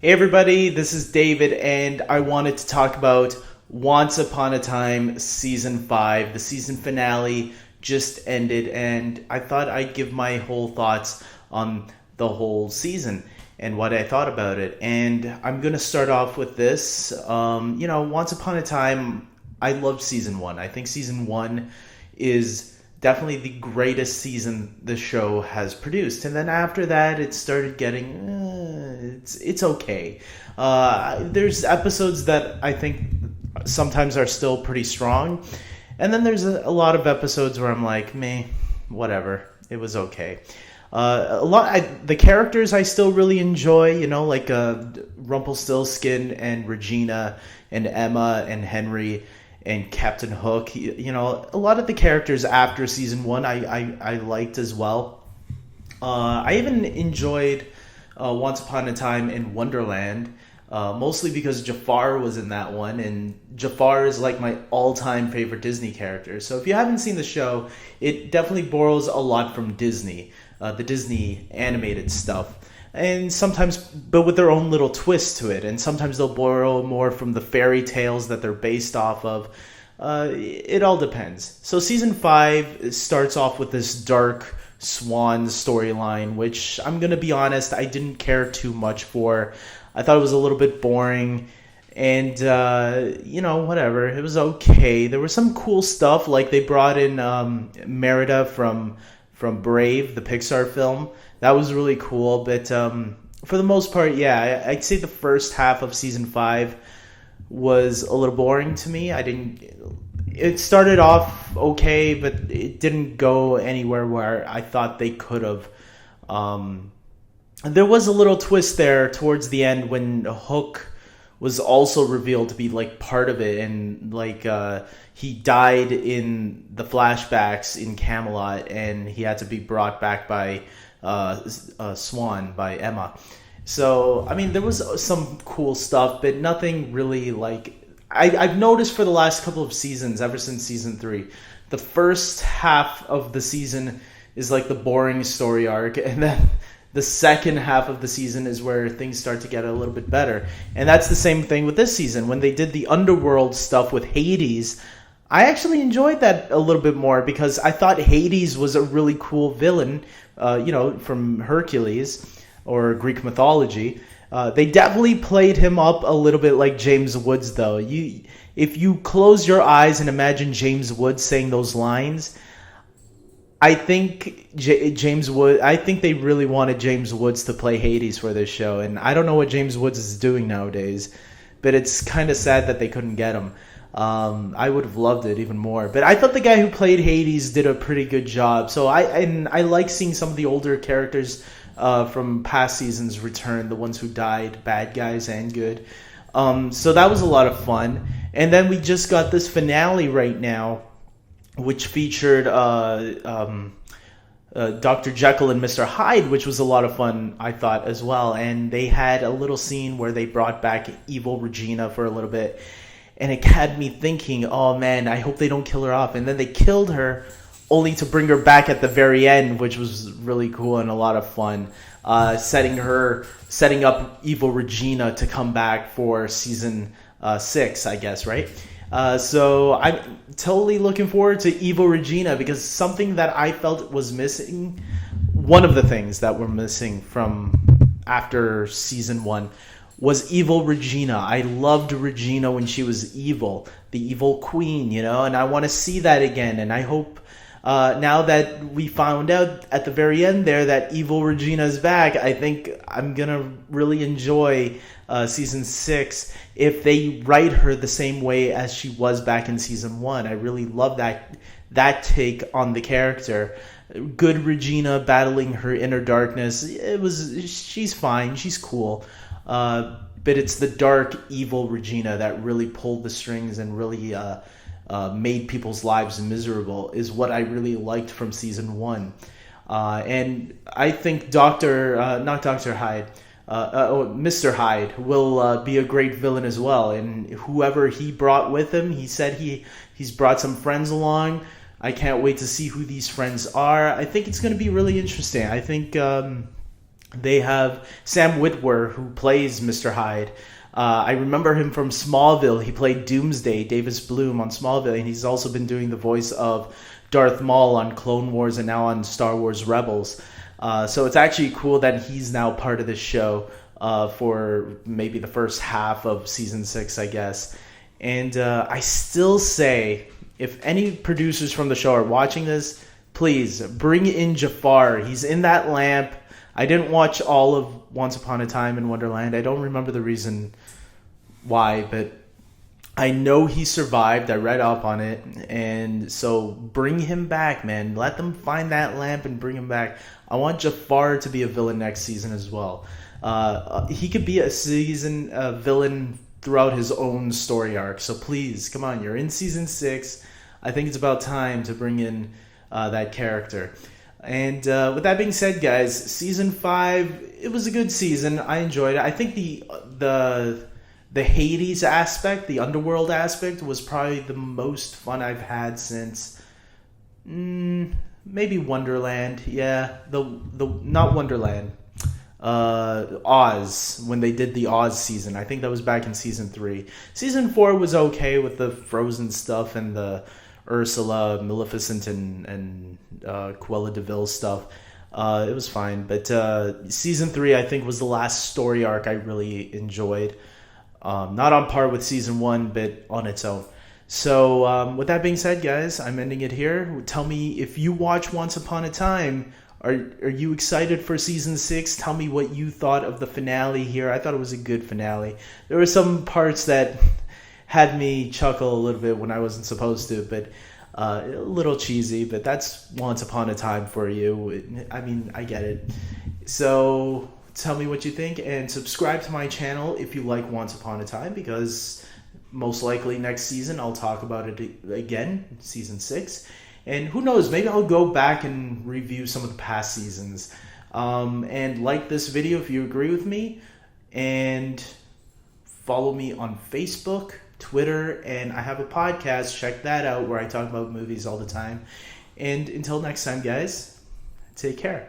Hey everybody, this is David, and I wanted to talk about Once Upon a Time Season 5. The season finale just ended, and I thought I'd give my whole thoughts on the whole season and what I thought about it. And I'm going to start off with this. Once Upon a Time, I loved Season 1. I think Season 1 is definitely the greatest season the show has produced. And then after that, it started getting it's okay. There's episodes that I think sometimes are still pretty strong, and then there's a lot of episodes where I'm like, meh, whatever. It was okay. The characters I still really enjoy, like Rumpelstiltskin and Regina and Emma and Henry and Captain Hook. A lot of the characters after season one I liked as well. I even enjoyed Once Upon a Time in Wonderland, mostly because Jafar was in that one, and Jafar is like my all-time favorite Disney character. So if you haven't seen the show, it definitely borrows a lot from Disney, the Disney animated stuff. And sometimes, but with their own little twist to it. And sometimes they'll borrow more from the fairy tales that they're based off of. It all depends. So season 5 starts off with this dark swan storyline, which I'm going to be honest, I didn't care too much for. I thought it was a little bit boring. And, whatever. It was okay. There was some cool stuff, like they brought in Merida from Brave, the Pixar film. That was really cool, but for the most part, yeah, I'd say the first half of season 5 was a little boring to me. It started off okay, but it didn't go anywhere where I thought they could have. There was a little twist there towards the end when Hook was also revealed to be like part of it, and like he died in the flashbacks in Camelot, and he had to be brought back by Swan, by Emma. So I mean, there was some cool stuff, but nothing really like I've noticed for the last couple of seasons, ever since season 3, the first half of the season is like the boring story arc, and then the second half of the season is where things start to get a little bit better. And that's the same thing with this season. When they did the underworld stuff with Hades, I actually enjoyed that a little bit more because I thought Hades was a really cool villain, from Hercules or Greek mythology. They definitely played him up a little bit like James Woods, though. If you close your eyes and imagine James Woods saying those lines, I think I think they really wanted James Woods to play Hades for this show, and I don't know what James Woods is doing nowadays, but it's kind of sad that they couldn't get him. I would have loved it even more, but I thought the guy who played Hades did a pretty good job. So I like seeing some of the older characters from past seasons return, the ones who died, bad guys and good. So that was a lot of fun, and then we just got this finale right now, which featured Dr. Jekyll and Mr. Hyde, which was a lot of fun, I thought, as well. And they had a little scene where they brought back evil Regina for a little bit, and it had me thinking, oh man, I hope they don't kill her off. And then they killed her, only to bring her back at the very end, which was really cool and a lot of fun. Setting up evil Regina to come back for season 6, I guess, right? So I'm totally looking forward to Evil Regina, because something that I felt was missing, one of the things that were missing from after season 1, was Evil Regina. I loved Regina when she was evil, the evil queen, and I want to see that again. And I hope now that we found out at the very end there that Evil Regina is back, I think I'm going to really enjoy season 6 if they write her the same way as she was back in season 1. I really love that take on the character. Good Regina battling her inner darkness. She's fine, she's cool. But it's the dark, evil Regina that really pulled the strings and really made people's lives miserable, is what I really liked from season 1. And I think Mr. Hyde will be a great villain as well. And whoever he brought with him, he said he's brought some friends along. I can't wait to see who these friends are. I think it's going to be really interesting. I think They have Sam Witwer, who plays Mr. Hyde. I remember him from Smallville. He played Doomsday, Davis Bloom on Smallville, and he's also been doing the voice of Darth Maul on Clone Wars and now on Star Wars Rebels. So it's actually cool that he's now part of this show for maybe the first half of season 6, I guess. And I still say, if any producers from the show are watching this, please bring in Jafar. He's in that lamp. I didn't watch all of Once Upon a Time in Wonderland. I don't remember the reason why, but I know he survived. I read up on it. And so bring him back, man. Let them find that lamp and bring him back. I want Jafar to be a villain next season as well. He could be a villain throughout his own story arc. So please, come on. You're in season 6. I think it's about time to bring in that character. And with that being said, guys, season 5, it was a good season. I enjoyed it. I think the Hades aspect, the underworld aspect, was probably the most fun I've had since maybe Wonderland. Yeah, the not Wonderland, Oz, when they did the Oz season. I think that was back in season 3. Season 4 was okay with the Frozen stuff and the Ursula, Maleficent, and Cruella de Vil stuff. It was fine, but season 3 I think was the last story arc I really enjoyed. Not on par with season 1, but on its own. So with that being said, guys, I'm ending it here. Tell me if you watch Once Upon a Time. Are you excited for season 6? Tell me what you thought of the finale here. I thought it was a good finale. There were some parts that had me chuckle a little bit when I wasn't supposed to, but a little cheesy, but that's Once Upon a Time for you. I mean, I get it. So tell me what you think, and subscribe to my channel if you like Once Upon a Time, because most likely next season I'll talk about it again, season 6. And who knows, maybe I'll go back and review some of the past seasons. And like this video if you agree with me, and follow me on Facebook, Twitter, and I have a podcast. Check that out, where I talk about movies all the time. And until next time, guys, take care.